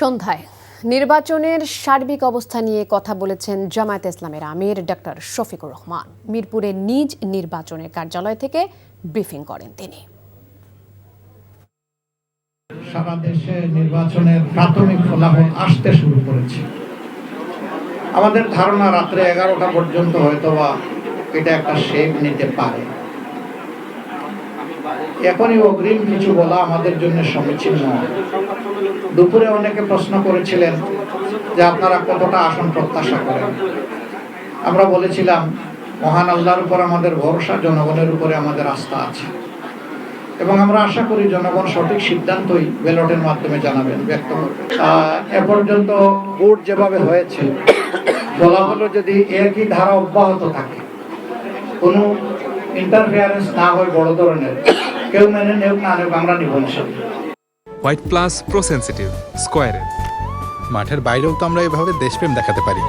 সন্ধ্যায় নির্বাচনের সার্বিক অবস্থা নিয়ে কথা বলেছেন জামায়াতে ইসলামের আমির ডক্টর শফিকুর রহমান। মিরপুরে নিজ নির্বাচনের কার্যালয় থেকে ব্রিফিং করেন তিনি। সারা দেশে নির্বাচনের প্রাথমিক ফলাফল আসতে শুরু করেছে। আমাদের ধারণা রাত্রে 11টা পর্যন্ত হয়তোবা এটা একটা শেপ নিতে পারে। এখনই অগ্রিম কিছু বলা আমাদের জন্য সমীচীন নয়। দুপুরে অনেকে প্রশ্ন করেছিলেন যে আপনারা কতটা আসন প্রত্যাশা করেন। আমরা বলেছিলাম মহান আল্লাহর উপর আমাদের ভরসা, জনগণের উপরে আমাদের আস্থা আছে এবং আমরা আশা করি জনগণ সঠিক সিদ্ধান্তই ব্যালটের মাধ্যমে জানাবেন, ব্যক্ত করবেন। এ পর্যন্ত ভোট যেভাবে হয়েছে বলা হলো যদি একই ধারা অব্যাহত থাকে, কোনো ইন্টারফেয়ারেন্স না হয় বড় ধরনের, কেউ মেনে নেব না নেব আমরা নিব ইনশাআল্লাহ। হোয়াইট প্লাস প্রো সেনসিটিভ স্কয়ারে মাঠের বাইরেও তো আমরা এভাবে দেশপ্রেম দেখাতে পারি।